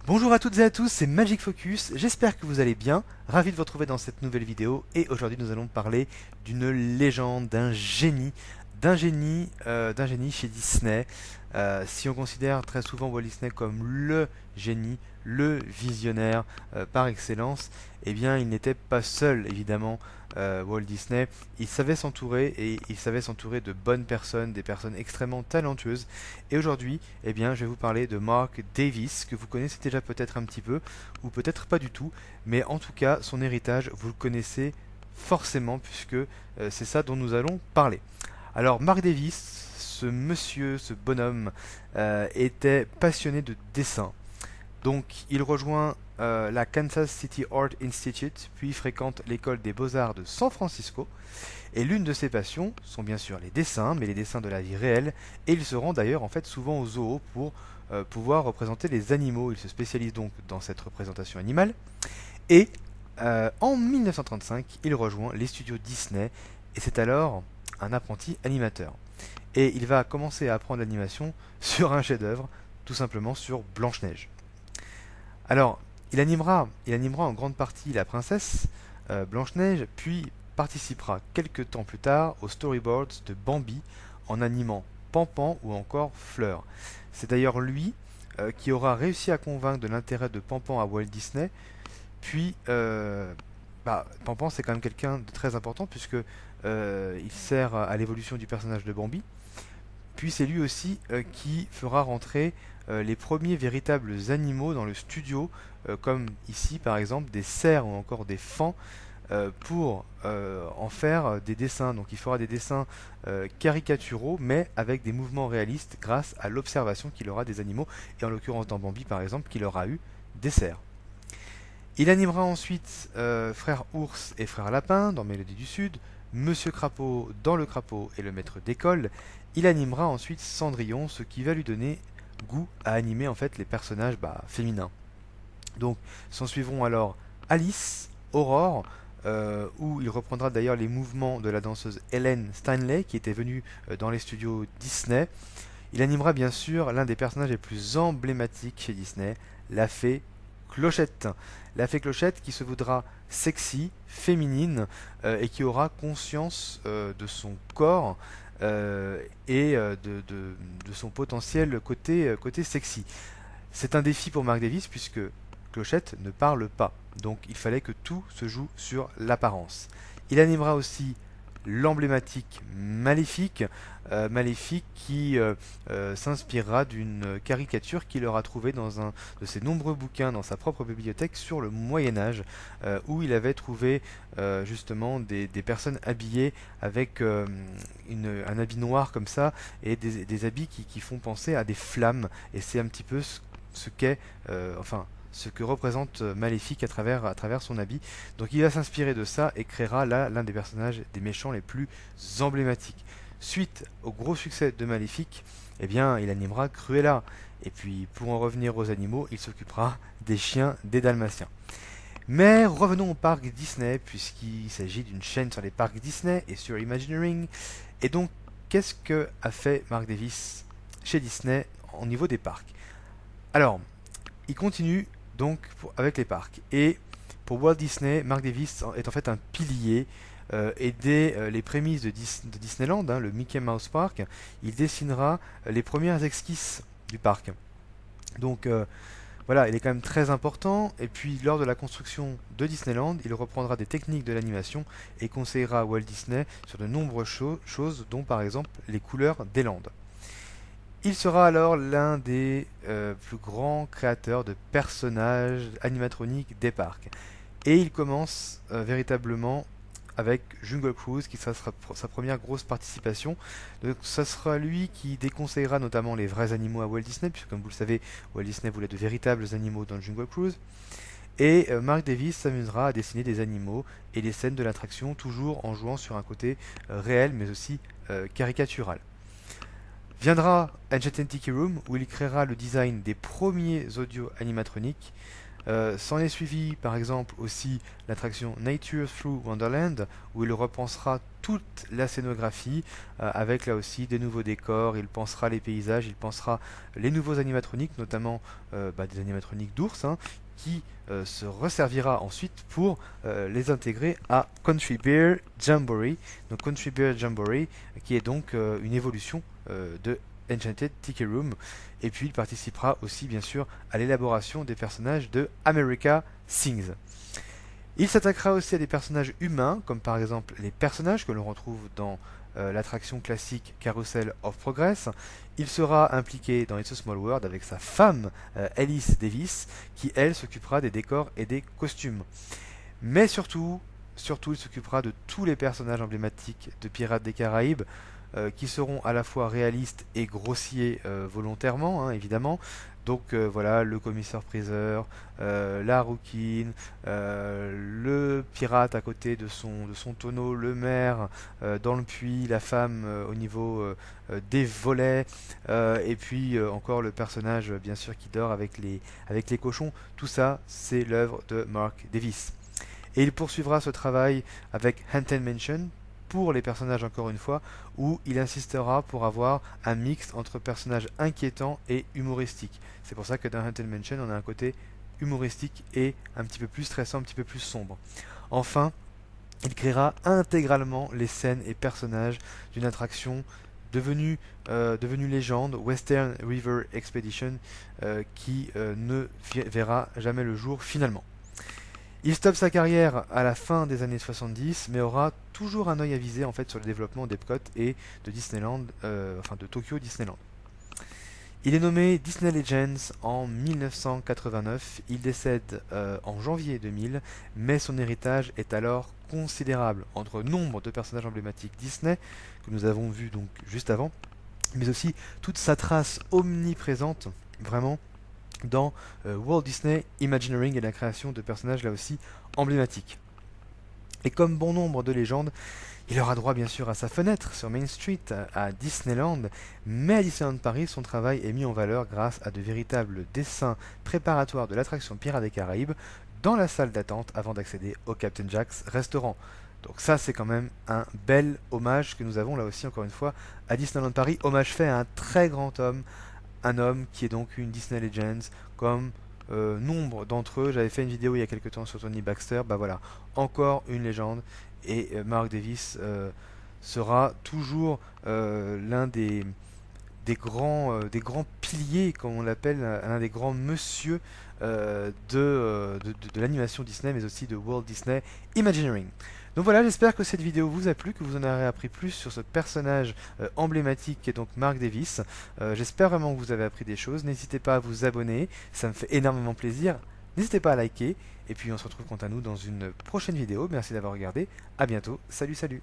Bonjour à toutes et à tous, c'est Magic Focus, j'espère que vous allez bien, ravi de vous retrouver dans cette nouvelle vidéo et aujourd'hui nous allons parler d'une légende, d'un génie chez Disney. Si on considère très souvent Walt Disney comme le génie, le visionnaire par excellence, eh bien il n'était pas seul évidemment. Walt Disney, il savait s'entourer et il savait s'entourer de bonnes personnes, des personnes extrêmement talentueuses. Et aujourd'hui, eh bien, je vais vous parler de Marc Davis, que vous connaissez déjà peut-être un petit peu, ou peut-être pas du tout, mais en tout cas, son héritage, vous le connaissez forcément, puisque c'est ça dont nous allons parler. Alors, Marc Davis, ce monsieur, ce bonhomme, était passionné de dessin. Donc, il rejoint la Kansas City Art Institute, puis fréquente l'école des beaux-arts de San Francisco. Et l'une de ses passions sont bien sûr les dessins, mais les dessins de la vie réelle. Et il se rend d'ailleurs en fait souvent au zoo pour pouvoir représenter les animaux. Il se spécialise donc dans cette représentation animale. Et en 1935, il rejoint les studios Disney. Et c'est alors un apprenti animateur. Et il va commencer à apprendre l'animation sur un chef-d'œuvre, tout simplement sur Blanche-Neige. Alors, il animera en grande partie la princesse Blanche-Neige, puis participera quelques temps plus tard aux storyboards de Bambi en animant Pampan ou encore Fleur. C'est d'ailleurs lui qui aura réussi à convaincre de l'intérêt de Pampan à Walt Disney. Puis, Pampan c'est quand même quelqu'un de très important puisque il sert à l'évolution du personnage de Bambi. Puis c'est lui aussi qui fera rentrer les premiers véritables animaux dans le studio, comme ici par exemple des cerfs ou encore des fans, pour en faire des dessins. Donc il fera des dessins caricaturaux, mais avec des mouvements réalistes grâce à l'observation qu'il aura des animaux, et en l'occurrence dans Bambi par exemple, qu'il aura eu des cerfs. Il animera ensuite Frère Ours et Frère Lapin dans Mélodie du Sud, Monsieur Crapaud dans Le Crapaud et le Maître d'école. Il animera ensuite Cendrillon, ce qui va lui donner goût à animer en fait les personnages féminins. Donc s'en suivront alors Alice, Aurore, où il reprendra d'ailleurs les mouvements de la danseuse Helen Stanley qui était venue dans les studios Disney. Il animera bien sûr l'un des personnages les plus emblématiques chez Disney, la fée Clochette. La fée Clochette qui se voudra sexy, féminine et qui aura conscience de son corps et de son potentiel côté sexy. C'est un défi pour Mark Davis puisque Clochette ne parle pas. Donc il fallait que tout se joue sur l'apparence. Il animera aussi l'emblématique Maléfique, Maléfique qui s'inspirera d'une caricature qu'il aura trouvée dans un de ses nombreux bouquins dans sa propre bibliothèque sur le Moyen Âge, où il avait trouvé justement des personnes habillées avec un habit noir comme ça, et des habits qui font penser à des flammes, et c'est un petit peu ce qu'est, ce que représente Maléfique à travers son habit. Donc il va s'inspirer de ça et créera là l'un des personnages des méchants les plus emblématiques. Suite au gros succès de Maléfique, eh bien il animera Cruella. Et puis pour en revenir aux animaux, il s'occupera des chiens des Dalmatiens. Mais revenons au parc Disney, puisqu'il s'agit d'une chaîne sur les parcs Disney et sur Imagineering. Et donc, qu'est-ce que a fait Mark Davis chez Disney au niveau des parcs? Alors, il continue donc avec les parcs. Et pour Walt Disney, Mark Davis est en fait un pilier. Et dès les prémices de Disneyland, hein, le Mickey Mouse Park, il dessinera les premières esquisses du parc. Donc voilà, il est quand même très important. Et puis lors de la construction de Disneyland, il reprendra des techniques de l'animation et conseillera à Walt Disney sur de nombreuses choses, dont par exemple les couleurs des landes. Il sera alors l'un des plus grands créateurs de personnages animatroniques des parcs. Et il commence véritablement avec Jungle Cruise, qui sera sa première grosse participation. Donc ça sera lui qui déconseillera notamment les vrais animaux à Walt Disney, puisque comme vous le savez, Walt Disney voulait de véritables animaux dans Jungle Cruise. Et Mark Davis s'amusera à dessiner des animaux et des scènes de l'attraction, toujours en jouant sur un côté réel, mais aussi caricatural. Viendra Enchanted Tiki Room, où il créera le design des premiers audio animatroniques, S'en est suivi par exemple aussi l'attraction Nature Through Wonderland, où il repensera toute la scénographie avec là aussi des nouveaux décors, il pensera les paysages, il pensera les nouveaux animatroniques, notamment des animatroniques d'ours, hein, qui se resservira ensuite pour les intégrer à Country Bear Jamboree. Donc Country Bear Jamboree qui est donc une évolution de Enchanted Tiki Room, et puis il participera aussi bien sûr à l'élaboration des personnages de America Sings. Il s'attaquera aussi à des personnages humains, comme par exemple les personnages que l'on retrouve dans l'attraction classique Carousel of Progress. Il sera impliqué dans It's a Small World avec sa femme Alice Davis, qui elle s'occupera des décors et des costumes. Mais surtout, il s'occupera de tous les personnages emblématiques de Pirates des Caraïbes, qui seront à la fois réalistes et grossiers volontairement, hein, évidemment. Donc voilà, le commissaire-priseur, la rouquine, le pirate à côté de son tonneau, le maire dans le puits, la femme au niveau des volets, et puis encore le personnage bien sûr qui dort avec les cochons. Tout ça, c'est l'œuvre de Mark Davis. Et il poursuivra ce travail avec Haunted Mansion pour les personnages encore une fois, où il insistera pour avoir un mix entre personnages inquiétants et humoristiques. C'est pour ça que dans Haunted Mansion, on a un côté humoristique et un petit peu plus stressant, un petit peu plus sombre. Enfin, il créera intégralement les scènes et personnages d'une attraction devenue légende, Western River Expedition, qui ne verra jamais le jour finalement. Il stoppe sa carrière à la fin des années 70, mais aura toujours un œil avisé en fait sur le développement d'Epcot et de Disneyland, de Tokyo Disneyland. Il est nommé Disney Legends en 1989, il décède en janvier 2000, mais son héritage est alors considérable entre nombre de personnages emblématiques Disney, que nous avons vu donc juste avant, mais aussi toute sa trace omniprésente, vraiment, dans Walt Disney Imagineering et la création de personnages là aussi emblématiques. Et comme bon nombre de légendes, il aura droit bien sûr à sa fenêtre sur Main Street à Disneyland, mais à Disneyland Paris, son travail est mis en valeur grâce à de véritables dessins préparatoires de l'attraction Pirates des Caraïbes dans la salle d'attente avant d'accéder au Captain Jack's restaurant. Donc ça c'est quand même un bel hommage que nous avons là aussi encore une fois à Disneyland Paris, hommage fait à un très grand homme, un homme qui est donc une Disney Legends, comme nombre d'entre eux. J'avais fait une vidéo il y a quelques temps sur Tony Baxter, bah voilà, encore une légende, et Mark Davis sera toujours l'un des grands piliers, comme on l'appelle, l'un des grands monsieur de l'animation Disney, mais aussi de Walt Disney Imagineering. Donc voilà, j'espère que cette vidéo vous a plu, que vous en aurez appris plus sur ce personnage emblématique qui est donc Mark Davis. J'espère vraiment que vous avez appris des choses. N'hésitez pas à vous abonner, ça me fait énormément plaisir. N'hésitez pas à liker, et puis on se retrouve quant à nous dans une prochaine vidéo. Merci d'avoir regardé, à bientôt, salut salut.